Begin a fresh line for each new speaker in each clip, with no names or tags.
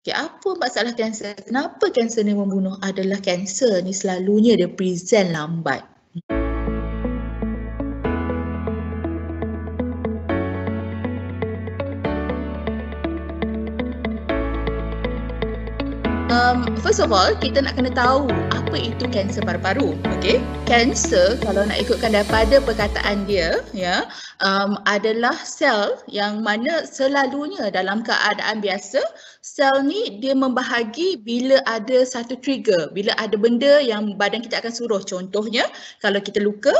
Okay, apa masalah kanser? Kenapa kanser ni membunuh? Adalah kanser ni selalunya dia present lambat. First of all, kita nak kena tahu apa itu kanser paru-paru. Okay, kanser kalau nak ikutkan daripada perkataan dia, ya, adalah sel yang mana selalunya dalam keadaan biasa, sel ni dia membahagi bila ada satu trigger, bila ada benda yang badan kita akan suruh. Contohnya, kalau kita luka,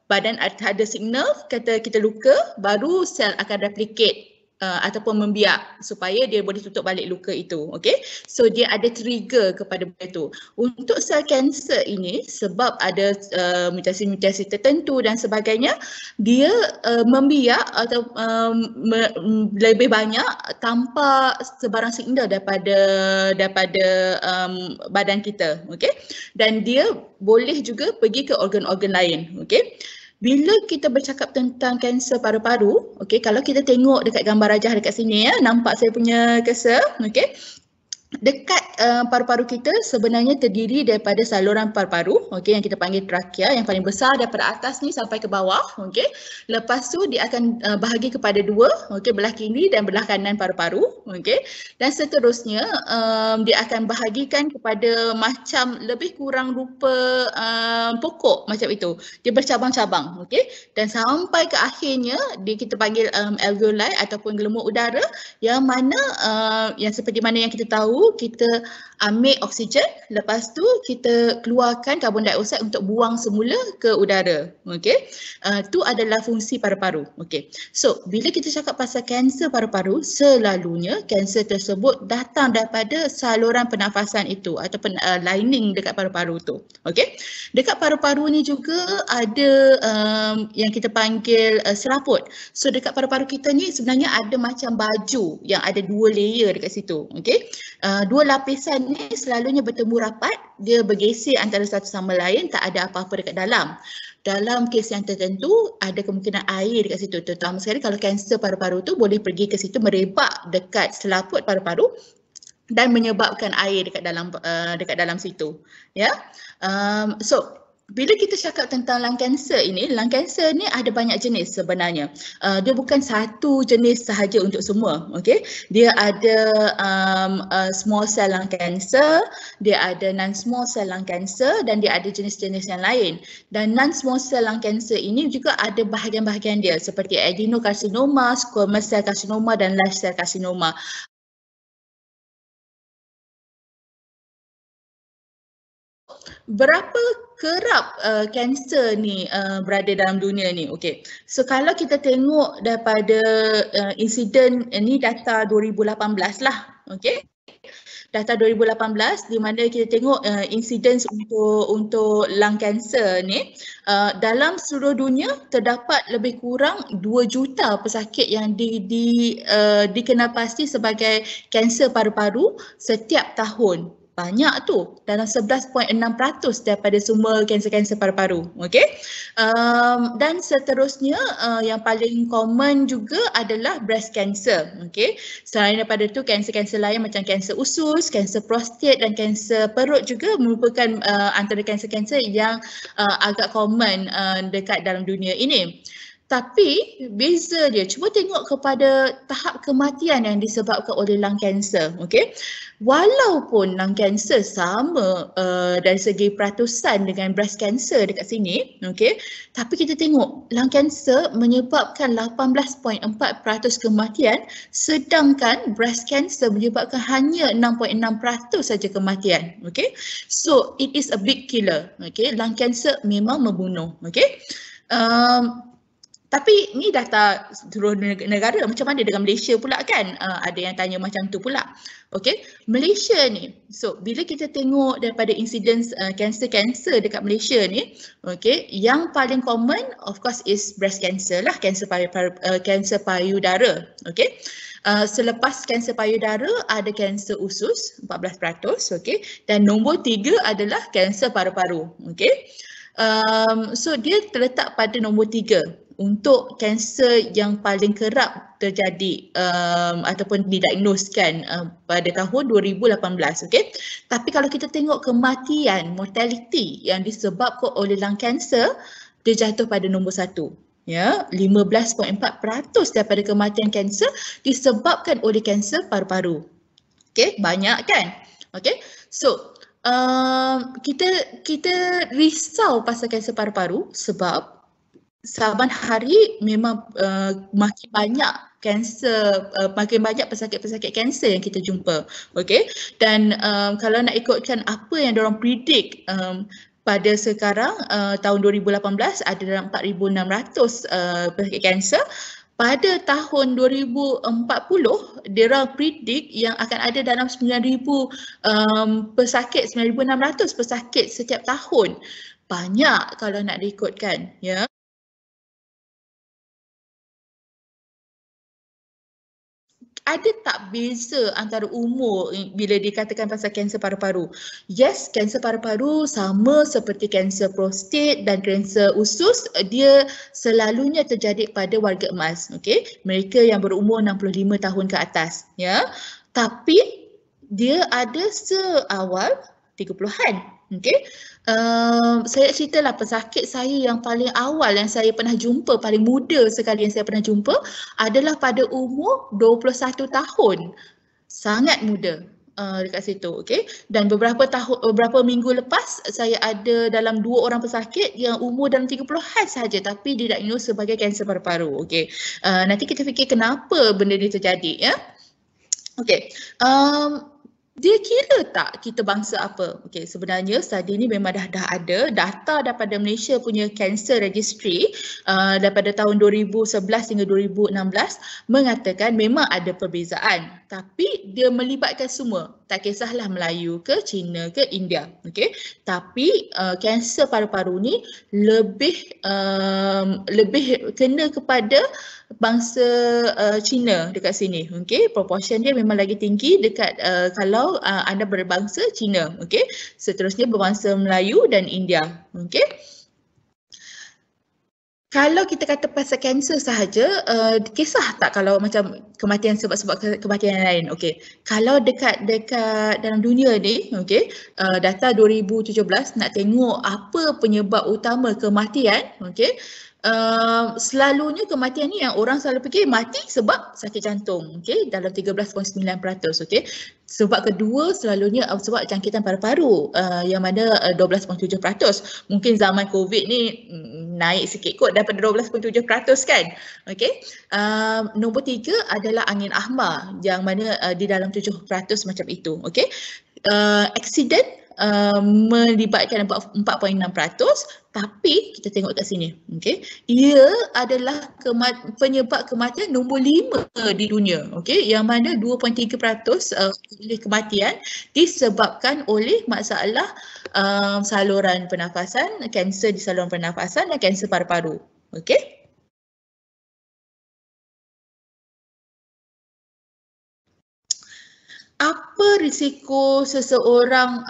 badan ada signal kata kita luka, baru sel akan replicate ataupun membiak supaya dia boleh tutup balik luka itu. Okay, so dia ada trigger kepada benda itu. Untuk sel kanser ini, sebab ada mutasi-mutasi tertentu dan sebagainya, dia membiak atau lebih banyak tanpa sebarang signal daripada badan kita. Okay, dan dia boleh juga pergi ke organ-organ lain. Okay, bila kita bercakap tentang kanser paru-paru, okey, kalau kita tengok dekat gambar rajah dekat sini, ya, nampak saya punya cursor, okey. Dekat paru-paru kita sebenarnya terdiri daripada saluran paru-paru, okey, yang kita panggil trakea, yang paling besar daripada atas ni sampai ke bawah, okey. Lepas tu dia akan bahagi kepada dua, okey, belah kiri dan belah kanan paru-paru, okey. Dan seterusnya dia akan bahagikan kepada macam lebih kurang rupa pokok macam itu. Dia bercabang-cabang, okey. Dan sampai ke akhirnya dia kita panggil alveoli ataupun gelembung udara, yang mana yang seperti mana yang kita tahu, kita ambil oksigen, lepas tu kita keluarkan karbon dioksida untuk buang semula ke udara. Okey. Itu adalah fungsi paru-paru. Okey. So, bila kita cakap pasal kanser paru-paru, selalunya kanser tersebut datang daripada saluran pernafasan itu ataupun lining dekat paru-paru tu. Okey. Dekat paru-paru ni juga ada yang kita panggil selaput. So, dekat paru-paru kita ni sebenarnya ada macam baju yang ada dua layer dekat situ. Okey. Dua lapisan ni selalunya bertemu rapat, dia bergeser antara satu sama lain, tak ada apa-apa dekat dalam. Dalam kes yang tertentu ada kemungkinan air dekat situ, terutama sekali kalau kanser paru-paru tu boleh pergi ke situ, merebak dekat selaput paru-paru dan menyebabkan air dekat dalam situ, ya. So bila kita cakap tentang lung cancer ini, lung cancer ni ada banyak jenis sebenarnya. Dia bukan satu jenis sahaja untuk semua, okey. Dia ada small cell lung cancer, dia ada non small cell lung cancer, dan dia ada jenis-jenis yang lain. Dan non small cell lung cancer ini juga ada bahagian-bahagian dia seperti adenocarcinoma, squamous cell carcinoma dan large cell carcinoma. Berapa kerap kanser ni berada dalam dunia ni? Okey. So kalau kita tengok daripada insiden ni data 2018 lah. Okey. Data 2018 di mana kita tengok insidence untuk lung cancer ni dalam seluruh dunia terdapat lebih kurang 2 juta pesakit yang dikenalpasti sebagai kanser paru-paru setiap tahun. Banyak tu, dalam 11.6% daripada semua kanser-kanser paru-paru. Okey. Dan seterusnya yang paling common juga adalah breast cancer. Okey. Selain daripada tu, kanser-kanser lain macam kanser usus, kanser prostat dan kanser perut juga merupakan antara kanser-kanser yang agak common dekat dalam dunia ini. Tapi beza dia, cuba tengok kepada tahap kematian yang disebabkan oleh lung cancer. Okay? Walaupun lung cancer sama dari segi peratusan dengan breast cancer dekat sini, okay? Tapi kita tengok lung cancer menyebabkan 18.4% kematian, sedangkan breast cancer menyebabkan hanya 6.6% saja kematian. Okay? So it is a big killer. Okay? Lung cancer memang membunuh. Okay? Tapi ni data seluruh negara, macam mana dengan Malaysia pula kan? Ada yang tanya macam tu pula. Okey, Malaysia ni, so bila kita tengok daripada incidence kanser-kanser dekat Malaysia ni, okey, yang paling common of course is breast cancer lah, kanser payudara. Okey. Selepas kanser payudara ada kanser usus 14%, okey, dan nombor 3 adalah kanser paru-paru. Okey. So dia terletak pada nombor 3. untuk kanser yang paling kerap terjadi ataupun didiagnoskan pada tahun 2018. Okay? Tapi kalau kita tengok kematian, mortality yang disebabkan oleh lung cancer, dia jatuh pada nombor 1. Ya, 15.4% daripada kematian kanser disebabkan oleh kanser paru-paru. Okay, banyak kan? Okay, so kita risau pasal kanser paru-paru sebab saban hari memang makin banyak kanser, makin banyak pesakit-pesakit kanser yang kita jumpa. Okay, dan kalau nak ikutkan apa yang diorang predict pada sekarang tahun 2018 ada dalam 4,600 pesakit kanser. Pada tahun 2040, diorang predict yang akan ada dalam 9,000 pesakit, 9,600 pesakit setiap tahun. Banyak kalau nak diikutkan, ya. Ada tak beza antara umur bila dikatakan pasal kanser paru-paru? Yes, kanser paru-paru sama seperti kanser prostat dan kanser usus, dia selalunya terjadi pada warga emas, okey? Mereka yang berumur 65 tahun ke atas, ya. Tapi dia ada seawal 30-an, okey? Saya ceritalah pesakit saya yang paling awal yang saya pernah jumpa, paling muda sekali yang saya pernah jumpa adalah pada umur 21 tahun. Sangat muda dekat situ, okey. Dan beberapa minggu lepas saya ada dalam 2 orang pesakit yang umur dalam 30-an sahaja tapi didiagnos sebagai kanser paru-paru, okey. Nanti kita fikir kenapa benda ni terjadi, ya. Okey. Dia kira tak kita bangsa apa? Okey, sebenarnya study ni memang dah ada data daripada Malaysia punya cancer registry daripada tahun 2011 hingga 2016 mengatakan memang ada perbezaan, tapi dia melibatkan semua. Tak kisahlah Melayu ke, Cina ke, India, okey. Tapi kanser paru-paru ni lebih kena kepada bangsa Cina dekat sini, okey. Proportion dia memang lagi tinggi dekat kalau anda berbangsa Cina, okey. Seterusnya berbangsa Melayu dan India, okey. Kalau kita kata pasal kanser sahaja, kisah tak kalau macam kematian sebab-sebab kematian yang lain? Okey. Kalau dekat dalam dunia ni, okey, data 2017 nak tengok apa penyebab utama kematian, okey. Selalunya kematian ni yang orang selalu fikir mati sebab sakit jantung, okey, dalam 13.9%, okey. Sebab kedua selalunya sebab jangkitan paru-paru yang mana 12.7%. Mungkin zaman COVID ni naik sikit kot daripada 12.7% kan. Okey. Nombor 3 adalah angin ahmar yang mana di dalam 7% macam itu, okey. Accident melibatkan 4.6%, tapi kita tengok kat sini, okey. Ia adalah penyebab kematian nombor 5 di dunia, okey, yang mana 2.3% kematian disebabkan oleh masalah saluran pernafasan, kanser di saluran pernafasan dan kanser paru-paru, okey. Apa risiko seseorang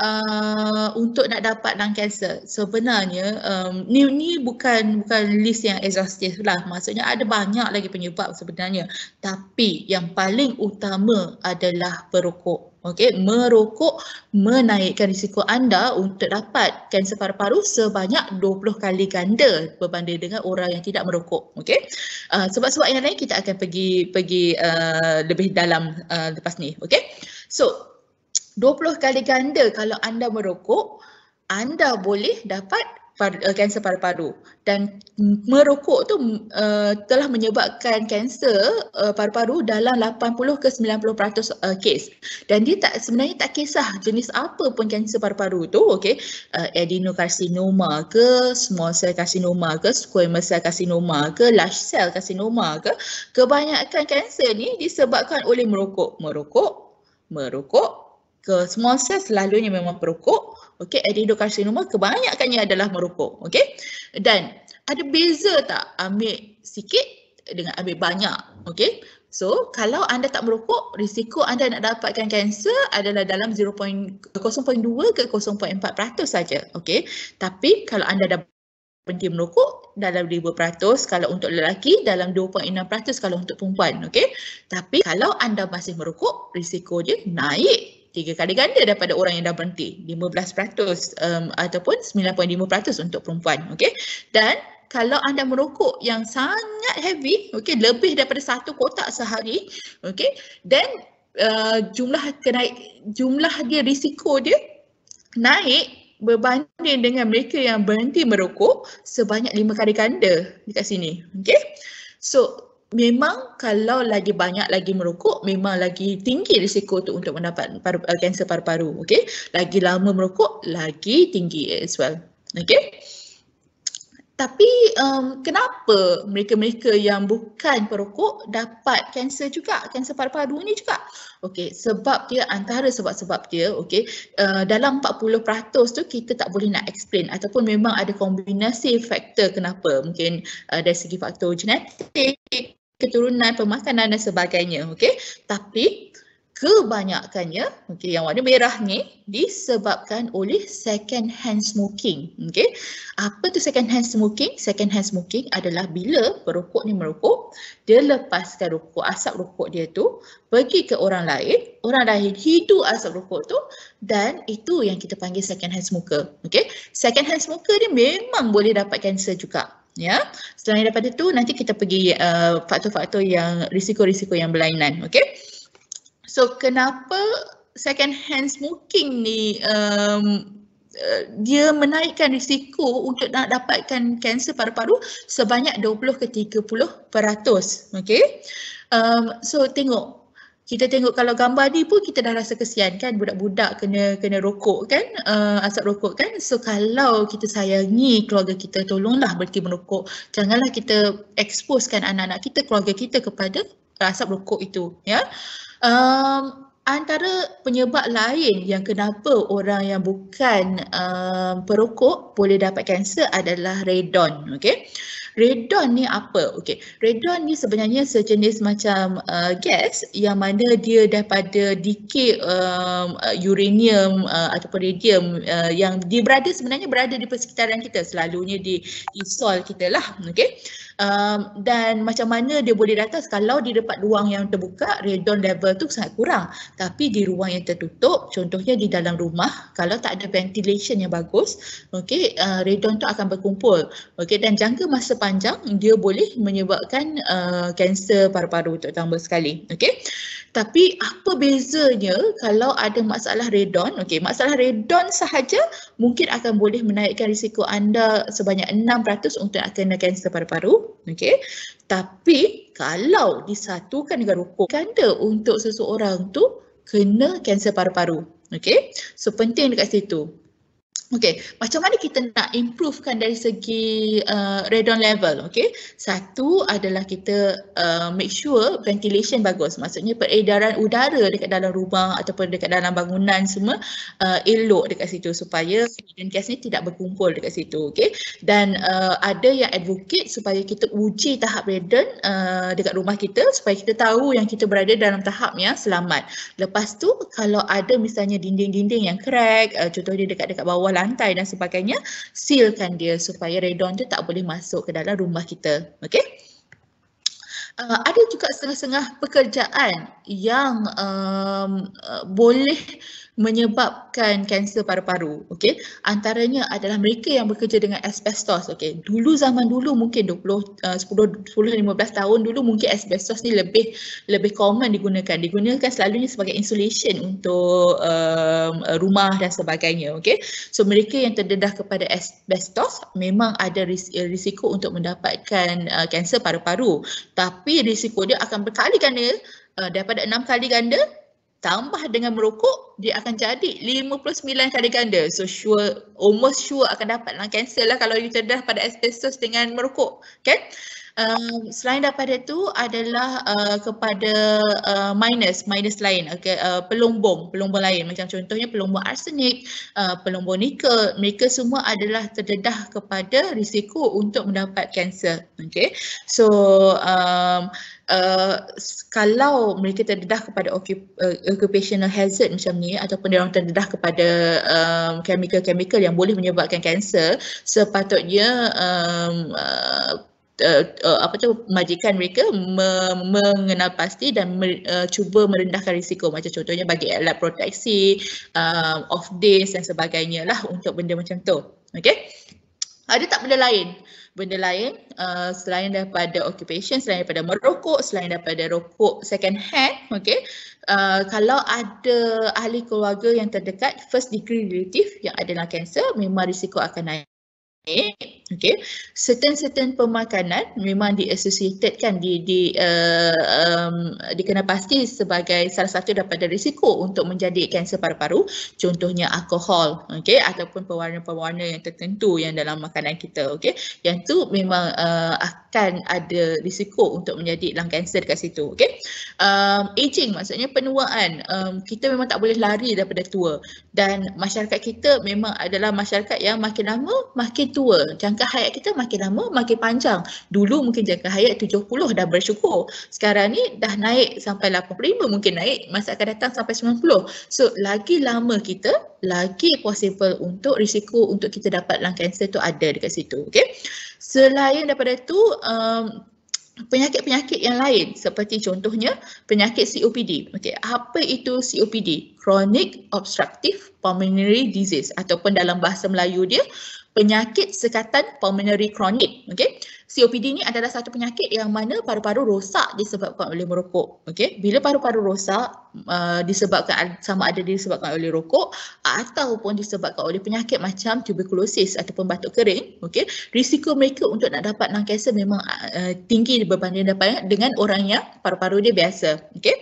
untuk nak dapat lung cancer? Sebenarnya ni bukan list yang exhaustive lah. Maksudnya ada banyak lagi penyebab sebenarnya. Tapi yang paling utama adalah perokok. Okey, merokok menaikkan risiko anda untuk dapat kanser paru-paru sebanyak 20 kali ganda berbanding dengan orang yang tidak merokok. Okey. Sebab-sebab yang lain kita akan pergi lebih dalam lepas ni. Okey. So, 20 kali ganda kalau anda merokok, anda boleh dapat kanser paru-paru. Dan merokok tu telah menyebabkan kanser paru-paru dalam 80 ke 90% kes. Dan dia sebenarnya tak kisah jenis apa pun kanser paru-paru tu, okey. Adenokarsinoma ke, small cell carcinoma ke, squamous cell carcinoma ke, large cell carcinoma ke, kebanyakan kanser ni disebabkan oleh merokok ke small cell selalunya memang perokok, okey. Adenokarsinoma kebanyakannya adalah merokok, okey. Dan ada beza tak ambil sikit dengan ambil banyak, okey. So, kalau anda tak merokok, risiko anda nak dapatkan kanser adalah dalam 0.2 ke 0.4% saja, okey. Tapi kalau anda dah berhenti merokok, dalam 5%, kalau untuk lelaki dalam 2.6% kalau untuk perempuan. Okey. Tapi kalau anda masih merokok, risiko dia naik 3 kali ganda daripada orang yang dah berhenti, 15% ataupun 9.5% untuk perempuan. Okey. Dan kalau anda merokok yang sangat heavy, okey, lebih daripada 1 kotak sehari, okey, dan jumlah dia, risiko dia naik berbanding dengan mereka yang berhenti merokok sebanyak 5 kali ganda dekat sini. Okey. So memang kalau lagi banyak lagi merokok, memang lagi tinggi risiko tu untuk mendapat kanser paru-paru. Okey. Lagi lama merokok, lagi tinggi as well. Okey. Tapi kenapa mereka-mereka yang bukan perokok dapat kanser juga, kanser paru-paru ni juga? Okey, antara sebab-sebab dia, okey, dalam 40% tu kita tak boleh nak explain ataupun memang ada kombinasi faktor kenapa. Mungkin dari segi faktor genetik, keturunan, pemakanan dan sebagainya, okey. Tapi kebanyakannya, okey, yang warna merah ni disebabkan oleh second hand smoking. Okey. Apa tu second hand smoking? Second hand smoking adalah bila perokok ni merokok, dia lepaskan asap rokok dia tu pergi ke orang lain hidup asap rokok tu, dan itu yang kita panggil second hand smoker. Okey. Second hand smoker ni memang boleh dapat kanser juga. Ya. Selain daripada tu, nanti kita pergi faktor-faktor yang risiko-risiko yang berlainan. Okey. So kenapa second hand smoking ni dia menaikkan risiko untuk nak dapatkan kanser paru-paru sebanyak 20 ke 30%. Okey. So kita tengok kalau gambar ni pun kita dah rasa kesian kan, budak-budak kena rokok kan, asap rokok kan. So kalau kita sayangi keluarga kita, tolonglah berhenti merokok. Janganlah kita exposekan anak-anak kita, keluarga kita kepada asap rokok itu, ya. Antara penyebab lain yang kenapa orang yang bukan perokok boleh dapat kanser adalah radon. Okey. Radon ni apa? Okey. Radon ni sebenarnya sejenis macam gas yang mana dia daripada decay uranium ataupun radium yang dia sebenarnya berada di persekitaran kita, selalunya di sol kita lah. Okey. Dan macam mana dia boleh datang kalau di dekat ruang yang terbuka, radon level tu sangat kurang. Tapi di ruang yang tertutup, contohnya di dalam rumah, kalau tak ada ventilation yang bagus, okey, radon tu akan berkumpul. Okey, dan jangka masa panjang dia boleh menyebabkan kanser paru-paru terutama sekali. Okey. Tapi apa bezanya kalau ada masalah radon? Okey, masalah radon sahaja mungkin akan boleh menaikkan risiko anda sebanyak 6% untuk nak kena kanser paru-paru. Okey. Tapi kalau disatukan dengan rokok, ganda untuk seseorang tu kena kanser paru-paru. Okey. So penting dekat situ. Okey, macam mana kita nak improvekan dari segi radon level? Okey, satu adalah kita make sure ventilation bagus. Maksudnya peredaran udara dekat dalam rumah ataupun dekat dalam bangunan semua elok dekat situ supaya radon gas ni tidak berkumpul dekat situ. Okey, dan ada yang advocate supaya kita uji tahap radon dekat rumah kita supaya kita tahu yang kita berada dalam tahap yang selamat. Lepas tu kalau ada misalnya dinding-dinding yang crack, contohnya dekat bawah lantai dan sebagainya, sealkan dia supaya radon tu tak boleh masuk ke dalam rumah kita. Okey. Ada juga setengah-setengah pekerjaan yang boleh menyebabkan kanser paru-paru. Okey, antaranya adalah mereka yang bekerja dengan asbestos. Okey, zaman dulu mungkin 10-15 tahun dulu mungkin asbestos ni lebih common digunakan selalunya sebagai insulation untuk rumah dan sebagainya. Okey, so mereka yang terdedah kepada asbestos memang ada risiko untuk mendapatkan kanser paru-paru, tapi risiko dia akan berkali ganda, daripada 6 kali ganda tambah dengan merokok, dia akan jadi 59 kali ganda. So almost sure akan dapat kanser lah kalau you terdedah pada asbestos dengan merokok, kan? Selain daripada itu adalah kepada minus lain, pelumbung lain, macam contohnya pelumbung arsenik, pelumbung nikel, mereka semua adalah terdedah kepada risiko untuk mendapat kanser. Okay, so kalau mereka terdedah kepada occupational hazard macam ni, ataupun dia orang terdedah kepada chemical yang boleh menyebabkan kanser, sepatutnya majikan mereka mengenal pasti dan cuba merendahkan risiko, macam contohnya bagi alat proteksi, off days dan sebagainya lah untuk benda macam tu. Okay, ada tak benda lain? Benda lain selain daripada occupation, selain daripada merokok, selain daripada rokok second hand, okay, kalau ada ahli keluarga yang terdekat first degree relative yang adalah kanser, memang risiko akan naik. Okay, certain pemakanan memang diassociatedkan dikenal pasti sebagai salah satu daripada risiko untuk menjadi kanser paru-paru, contohnya alkohol, okay, ataupun pewarna-pewarna yang tertentu yang dalam makanan kita, okay, yang tu memang akan ada risiko untuk menjadi lung kanser dekat situ. Okay, aging maksudnya penuaan, kita memang tak boleh lari daripada tua, dan masyarakat kita memang adalah masyarakat yang makin lama makin tua, jangka hayat kita makin lama makin panjang. Dulu mungkin jangka hayat 70 dah bersyukur, sekarang ni dah naik sampai 85, mungkin naik masa akan datang sampai 90. So lagi lama kita, lagi possible untuk risiko untuk kita dapat lung cancer tu ada dekat situ. Okay, selain daripada tu penyakit-penyakit yang lain seperti contohnya penyakit COPD. Okay, apa itu COPD? Chronic Obstructive Pulmonary Disease, ataupun dalam bahasa Melayu dia penyakit sekatan pulmonary kronik. Okay, COPD ni adalah satu penyakit yang mana paru-paru rosak disebabkan oleh merokok. Okay, bila paru-paru rosak disebabkan sama ada disebabkan oleh rokok ataupun disebabkan oleh penyakit macam tuberculosis ataupun batuk kering, okay, risiko mereka untuk nak dapat lung cancer memang tinggi berbanding dengan orang yang paru-paru dia biasa. Okay,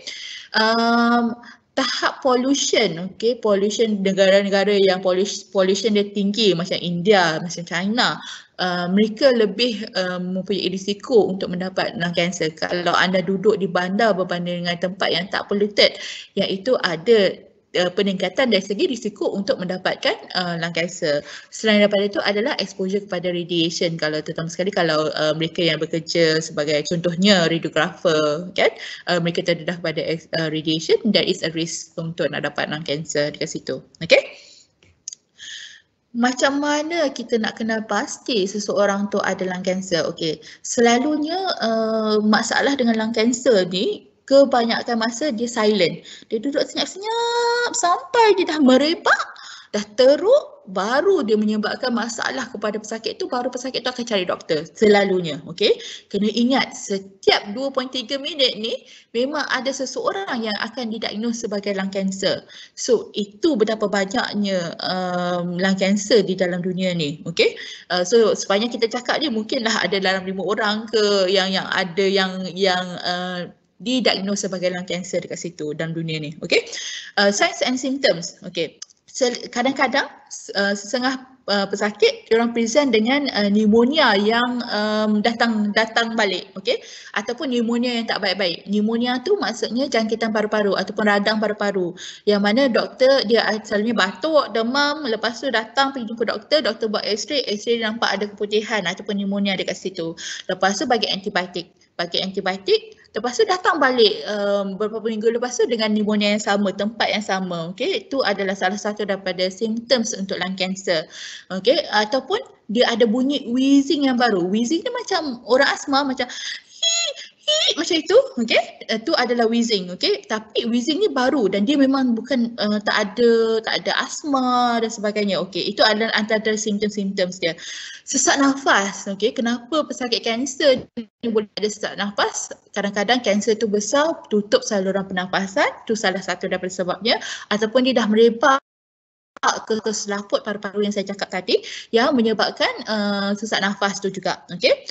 tahap pollution, okay, pollution negara-negara yang pollution dia tinggi macam India, macam China, mereka lebih mempunyai risiko untuk mendapat lung cancer. Kalau anda duduk di bandar berbanding dengan tempat yang tak polluted, iaitu ada peningkatan dari segi risiko untuk mendapatkan lung cancer. Selain daripada itu adalah exposure kepada radiation. Kalau terutama sekali kalau mereka yang bekerja sebagai contohnya radiografer, kan, mereka terdedah pada radiation, there is a risk untuk nak dapat lung cancer dekat situ. Okay, macam mana kita nak kenal pasti seseorang tu ada lung cancer? Okay, selalunya masalah dengan lung cancer ni kebanyakan masa dia silent. Dia duduk senyap-senyap sampai dia dah merebak, dah teruk, baru dia menyebabkan masalah kepada pesakit tu, baru pesakit tu akan cari doktor selalunya. Okay, kena ingat setiap 2.3 minit ni memang ada seseorang yang akan didiagnose sebagai lung cancer. So itu betapa banyaknya lung cancer di dalam dunia ni. Okay, so sepanjang kita cakap je mungkinlah ada dalam 5 orang ke yang ada yang didiagnose sebagai lung cancer dekat situ dalam dunia ni. Okay, signs and symptoms. Okay, kadang-kadang setengah pesakit diorang present dengan pneumonia yang datang balik, okay, ataupun pneumonia yang tak baik-baik. Pneumonia tu maksudnya jangkitan paru-paru ataupun radang paru-paru, yang mana doktor dia selalunya batuk, demam, lepas tu datang pergi jumpa doktor buat x-ray nampak ada keputihan ataupun pneumonia dekat situ. Lepas tu bagi antibiotik, lepas tu datang balik beberapa minggu lepas tu dengan pneumonia yang sama, tempat yang sama. Okay, itu adalah salah satu daripada symptoms untuk lung cancer. Okay, ataupun dia ada bunyi wheezing yang baru. Wheezing ni macam orang asma, macam macam itu. Okay, itu adalah wheezing. Okay, tapi wheezing ni baru dan dia memang bukan tak ada asma dan sebagainya. Okay, itu adalah antara symptom-symptoms dia. Sesak nafas. Okay, kenapa pesakit kanser ni boleh ada sesak nafas? Kadang-kadang kanser tu besar, tutup saluran pernafasan, tu salah satu daripada sebabnya, ataupun dia dah merebak ke selaput paru-paru yang saya cakap tadi yang menyebabkan sesak nafas tu juga. Okay,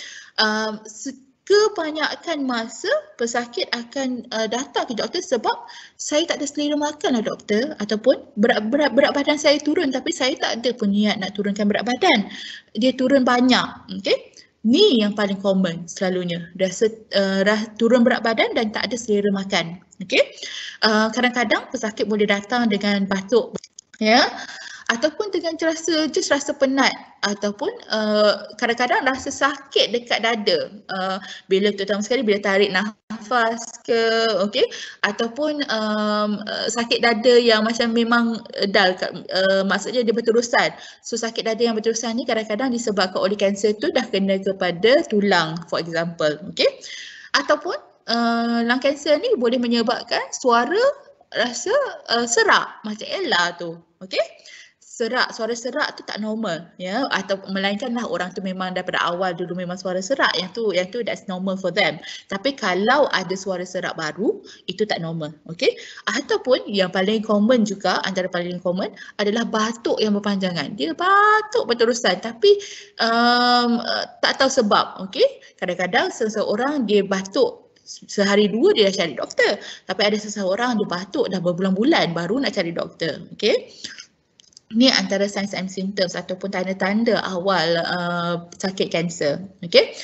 kebanyakan masa pesakit akan datang ke doktor sebab saya tak ada selera makan lah doktor, ataupun berat badan saya turun tapi saya tak ada pun niat nak turunkan berat badan. Dia turun banyak. Okay, Ni yang paling common selalunya. Turun berat badan dan tak ada selera makan. Okey. Kadang-kadang pesakit boleh datang dengan batuk, ya, ataupun dengan rasa penat, ataupun kadang-kadang rasa sakit dekat dada bila terutama sekali bila tarik nafas ke, okey, ataupun sakit dada yang macam memang dull, maksudnya dia berterusan. So sakit dada yang berterusan ni kadang-kadang disebabkan oleh kanser tu dah kena kepada tulang, for example, okey. Ataupun lung kanser ni boleh menyebabkan suara rasa serak macam Ella tu, okey. Suara serak tu tak normal, ya, atau melainkanlah orang tu memang daripada awal dulu memang suara serak, yang tu that's normal for them. Tapi kalau ada suara serak baru, itu tak normal, okey. Ataupun yang paling common juga, antara paling common adalah batuk yang berpanjangan. Dia batuk berterusan tapi tak tahu sebab, okey. Kadang-kadang seseorang dia batuk sehari dua dia dah cari doktor, tapi ada seseorang dia batuk dah berbulan-bulan baru nak cari doktor, okey. Ni antara signs and symptoms ataupun tanda-tanda awal sakit kanser. Okey.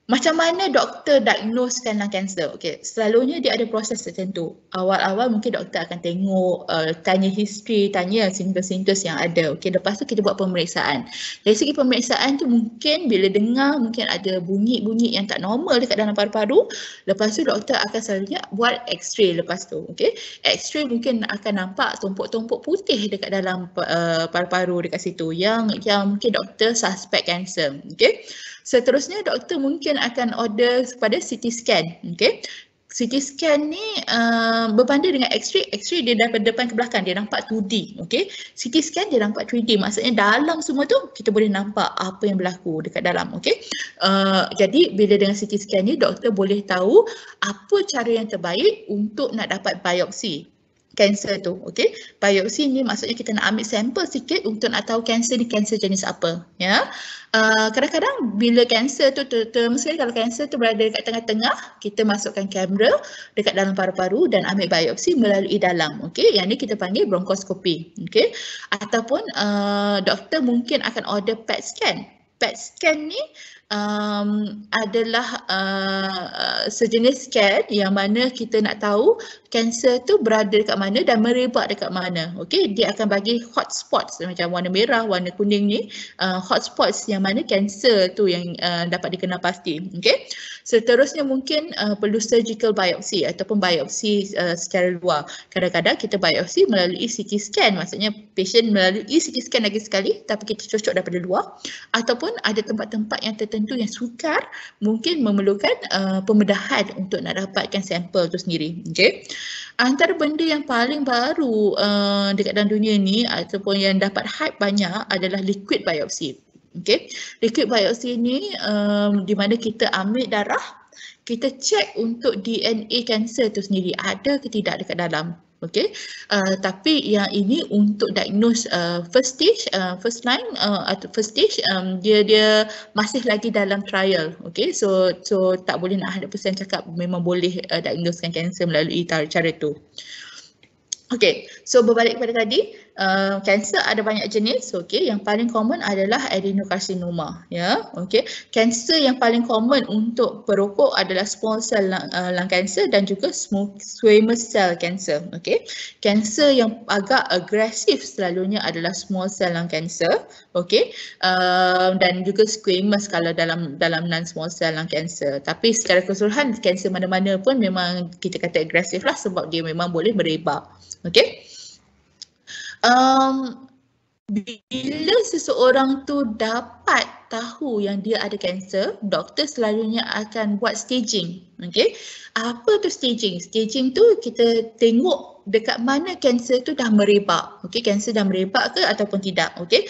Macam mana doktor diagnosekan lung kanser? Okey, selalunya dia ada proses tertentu. Awal-awal mungkin doktor akan tengok, tanya history, tanya simptom-simptom yang ada. Okey, lepas tu kita buat pemeriksaan. Dari segi pemeriksaan tu mungkin bila dengar mungkin ada bunyi-bunyi yang tak normal dekat dalam paru-paru. Lepas tu doktor akan selalunya buat X-ray lepas tu. Okey, X-ray mungkin akan nampak tumpuk-tumpuk putih dekat dalam paru-paru dekat situ yang mungkin doktor suspect kanser. Okey. Seterusnya doktor mungkin akan order kepada CT scan, okey. CT scan ni berbanding dengan X-ray. X-ray dia daripada depan ke belakang, dia nampak 2D, okey. CT scan dia nampak 3D, maksudnya dalam semua tu kita boleh nampak apa yang berlaku dekat dalam, okey. Jadi bila dengan CT scan ni doktor boleh tahu apa cara yang terbaik untuk nak dapat biopsi kanser tu, okey. Biopsi ni maksudnya kita nak ambil sampel sikit untuk nak tahu kanser ni kanser jenis apa, ya. Kadang-kadang bila kanser tu, terutama sekali kalau kanser tu berada dekat tengah-tengah, kita masukkan kamera dekat dalam paru-paru dan ambil biopsi melalui dalam, okey. Yang ni kita panggil bronkoskopi, okey. Ataupun doktor mungkin akan order PET scan. PET scan ni adalah sejenis scan yang mana kita nak tahu kanser tu berada dekat mana dan merebak dekat mana. Okey, dia akan bagi hot spots macam warna merah, warna kuning ni, hot spots yang mana kanser tu yang dapat dikenal pasti. Okey. Seterusnya mungkin perlu surgical biopsi ataupun biopsi secara luar. Kadang-kadang kita biopsi melalui CT scan, maksudnya patient melalui CT scan lagi sekali tapi kita cocok daripada luar, ataupun ada tempat-tempat yang tertentu yang sukar mungkin memerlukan pembedahan untuk nak dapatkan sampel tu sendiri. Okey. Antara benda yang paling baru dekat dalam dunia ni ataupun yang dapat hype banyak adalah liquid biopsy. Okey. Liquid biopsy ni di mana kita ambil darah, kita cek untuk DNA kanser tu sendiri ada ke tidak dekat dalam. Okey, tapi yang ini untuk diagnose first stage, first line atau first stage, dia masih lagi dalam trial. Okey, so tak boleh nak 100% cakap memang boleh diagnosekan kanser melalui cara tu. Okey, so berbalik kepada tadi, kanser ada banyak jenis. Okey, yang paling common adalah adenocarcinoma, ya. Okey, kanser yang paling common untuk perokok adalah small cell lung cancer dan juga squamous cell cancer. Okey, kanser yang agak agresif selalunya adalah small cell lung cancer, okey, dan juga squamous kalau dalam non small cell lung cancer. Tapi secara keseluruhan kanser mana-mana pun memang kita kata agresif lah sebab dia memang boleh merebak. Okey. Bila seseorang tu dapat tahu yang dia ada kanser, doktor selalunya akan buat staging. Okey. Apa tu staging? Staging tu kita tengok dekat mana kanser tu dah merebak. Okey, kanser dah merebak ke ataupun tidak. Okey.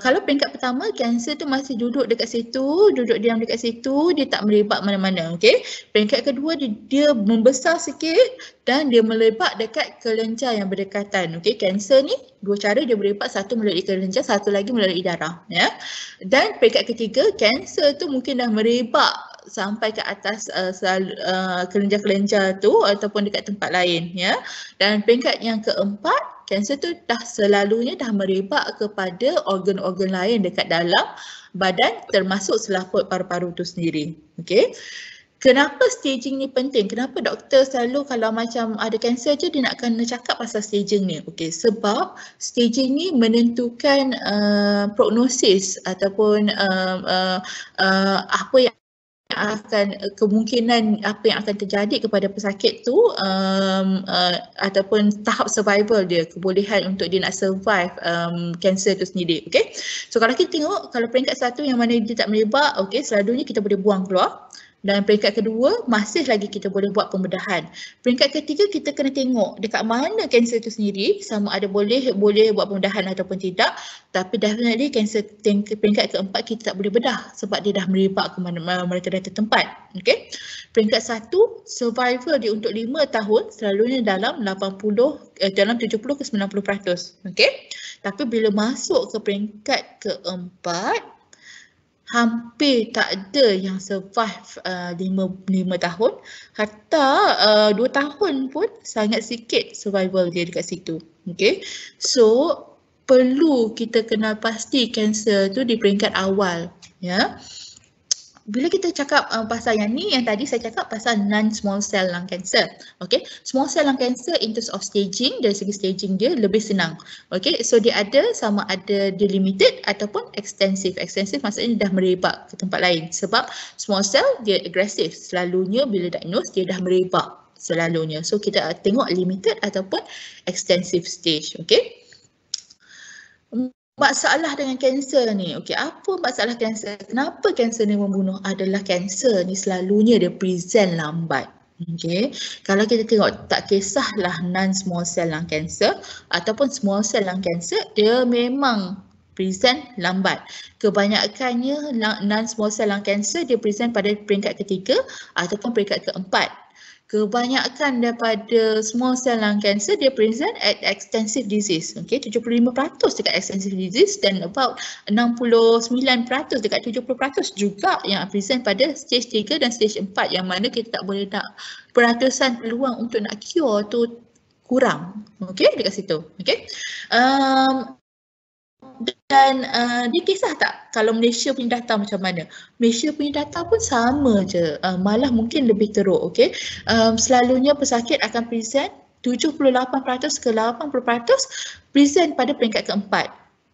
Kalau peringkat pertama, kanser tu masih duduk dekat situ, duduk diam dekat situ, dia tak merebak mana-mana. Okey. Peringkat kedua dia membesar sikit dan dia merebak dekat kelenjar yang berdekatan. Okey, kanser ni dua cara dia merebak, satu melalui kelenjar, satu lagi melalui darah, ya. Dan peringkat ketiga, kanser tu mungkin dah merebak sampai ke atas kelenjar-kelenjar tu ataupun dekat tempat lain, ya. Dan peringkat yang keempat, kanser tu selalunya dah merebak kepada organ-organ lain dekat dalam badan, termasuk selaput paru-paru tu sendiri. Okey. Kenapa staging ni penting? Kenapa doktor selalu kalau macam ada kanser je dia nak kena cakap pasal staging ni? Okey, sebab staging ni menentukan prognosis ataupun apa yang akan kemungkinan apa yang akan terjadi kepada pesakit tu ataupun tahap survival dia, kebolehan untuk dia nak survive kanser tu sendiri. Okey. So kalau kita tengok, kalau peringkat satu yang mana dia tak merebak, okey, selalunya kita boleh buang keluar. Dan peringkat kedua, masih lagi kita boleh buat pembedahan. Peringkat ketiga, kita kena tengok dekat mana kanser itu sendiri, sama ada boleh buat pembedahan ataupun tidak. Tapi definitely kanser peringkat keempat kita tak boleh bedah sebab dia dah merebak ke mana mereka dah tertempat. Okay? Peringkat satu, survival dia untuk 5 tahun selalunya dalam 70 ke 90%. Okay? Tapi bila masuk ke peringkat keempat, hampir tak ada yang survive 5 tahun. Hatta 2 tahun pun sangat sikit survival dia dekat situ. Okay. So perlu kita kenal pasti kanser tu di peringkat awal. Ya. Bila kita cakap pasal yang ni, yang tadi saya cakap pasal non-small cell lung cancer. Okay, small cell lung cancer in terms of staging, dari segi staging dia lebih senang. Okay, so dia ada sama ada dia limited ataupun extensive. Extensive maksudnya dah merebak ke tempat lain. Sebab small cell dia agresif. Selalunya bila diagnose dia dah merebak selalunya. So kita tengok limited ataupun extensive stage. Okay. Masalah dengan kanser ni, okey, apa masalah kanser? Kenapa kanser ni membunuh? Adalah kanser ni selalunya dia present lambat. Okey, kalau kita tengok tak kisahlah non-small cell lung cancer ataupun small cell lung cancer, dia memang present lambat. Kebanyakannya non-small cell lung cancer dia present pada peringkat ketiga ataupun peringkat keempat. Kebanyakan daripada small cell lung cancer dia present at extensive disease. Okay, 75% dekat extensive disease dan about 69% dekat 70% juga yang present pada stage 3 dan stage 4 yang mana kita tak boleh nak peratusan peluang untuk nak cure tu kurang. Okay, dekat situ. Okay. Dan dia kisah tak kalau Malaysia punya data macam mana? Malaysia punya data pun sama je, malah mungkin lebih teruk. Okay? Selalunya pesakit akan present 78% ke 80% present pada peringkat keempat.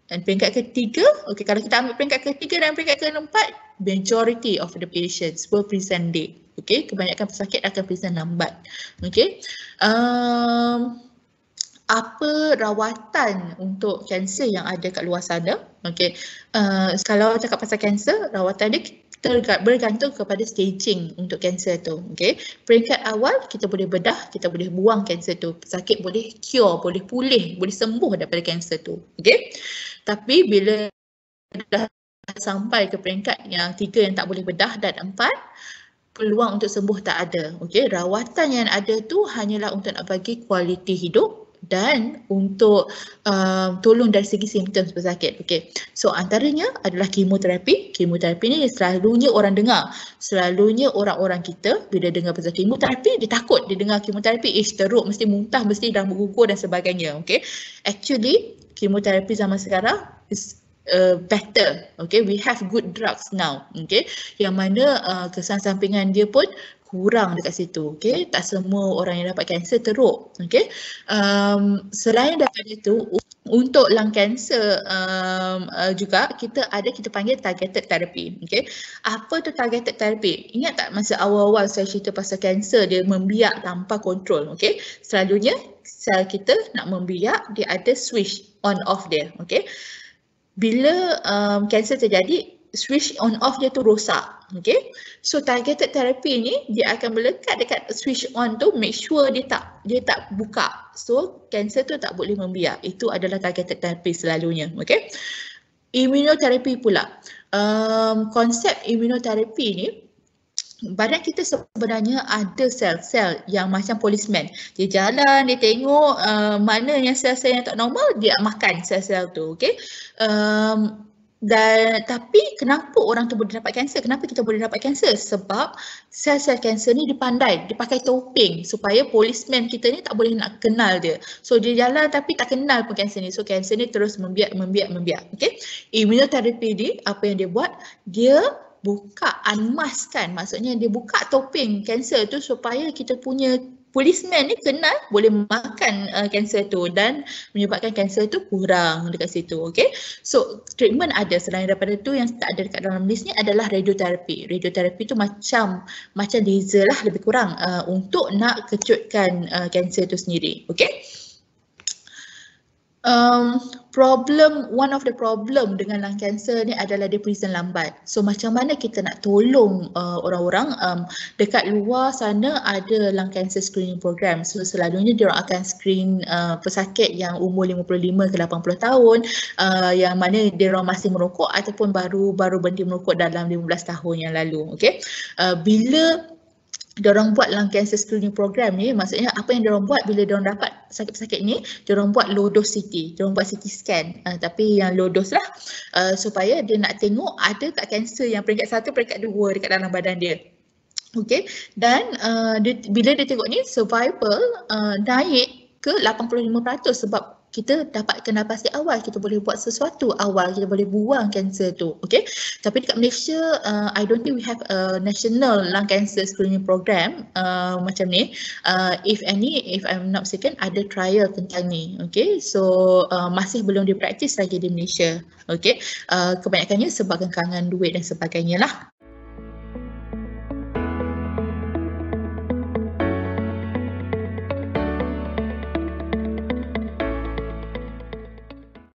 Dan peringkat ketiga, okay, kalau kita ambil peringkat ketiga dan peringkat keempat, majority of the patients will present late. Okay? Kebanyakan pesakit akan present lambat. Okay? Apa rawatan untuk kanser yang ada kat luar sana? Okey, kalau cakap pasal kanser, rawatan dia bergantung kepada staging untuk kanser tu. Okey, peringkat awal kita boleh bedah, kita boleh buang kanser tu. Pesakit boleh cure, boleh pulih, boleh sembuh daripada kanser tu. Okey, tapi bila dah sampai ke peringkat yang 3 yang tak boleh bedah dan 4, peluang untuk sembuh tak ada. Okey, rawatan yang ada tu hanyalah untuk nak bagi kualiti hidup dan untuk tolong dari segi simptom pesakit. Okey. So antaranya adalah kemoterapi. Kemoterapi ni selalunya orang dengar. Selalunya orang-orang kita bila dengar pasal kemoterapi dia takut. Dia dengar kemoterapi teruk, mesti muntah, mesti dah bergugur dan sebagainya. Okey. Actually kemoterapi zaman sekarang is better. Okay, we have good drugs now. Okay, yang mana kesan sampingan dia pun kurang dekat situ. Okay, tak semua orang yang dapat kanser teruk. Okay, selain daripada itu, untuk lung cancer juga kita panggil targeted therapy. Okay, apa tu targeted therapy? Ingat tak masa awal-awal saya cerita pasal kanser dia membiak tanpa kontrol. Okay, selalunya sel kita nak membiak, dia ada switch on off dia. Okay, bila kanser terjadi, switch on off dia tu rosak. Okay, so targeted therapy ni dia akan melekat dekat switch on tu, make sure dia tak buka, so kanser tu tak boleh membiak. Itu adalah targeted therapy selalunya. Okay, immunotherapy pula, konsep immunotherapy ni, badan kita sebenarnya ada sel-sel yang macam policeman. Dia jalan, dia tengok mana yang sel-sel yang tak normal, dia makan sel-sel tu. Okay, Dan tapi kenapa orang tu boleh dapat kanser? Kenapa kita boleh dapat kanser? Sebab sel-sel kanser ni dipandai, dia pakai topeng supaya policeman kita ni tak boleh nak kenal dia. So dia jalan tapi tak kenal pun kanser ni. So kanser ni terus membiak. Okay? Immunotherapy ni apa yang dia buat? Dia buka, unmaskkan. Maksudnya dia buka topeng kanser tu supaya kita punya policeman ni kenal, boleh makan kanser tu dan menyebabkan kanser tu kurang dekat situ. Okay? So treatment ada, selain daripada tu yang tak ada dekat dalam list ni adalah radioterapi. Radioterapi tu macam laser lah lebih kurang untuk nak kecutkan kanser tu sendiri. Okay? One of the problem dengan lung cancer ni adalah dia present lambat. So macam mana kita nak tolong orang-orang dekat luar sana ada lung cancer screening program. So selalunya dia orang akan screen pesakit yang umur 55 ke 80 tahun yang mana dia orang masih merokok ataupun baru berhenti merokok dalam 15 tahun yang lalu. Okay? Bila diorang buat lung cancer screening program ni, maksudnya apa yang diorang buat bila diorang dapat sakit-sakit ni, diorang buat low dose CT, diorang buat CT scan, tapi yang low dose lah supaya dia nak tengok ada tak kanser yang peringkat 1, peringkat 2 dekat dalam badan dia. Okay, dan bila dia tengok ni survival naik ke 85% sebab kita dapatkan nafas di awal, kita boleh buat sesuatu awal, kita boleh buang kanser tu. Okay, tapi dekat Malaysia I don't think we have a national lung cancer screening program macam ni. If I'm not mistaken, ada trial tentang ni. Okay, so masih belum dipraktis lagi di Malaysia. Okay, kebanyakannya sebab kekangan duit dan sebagainya lah.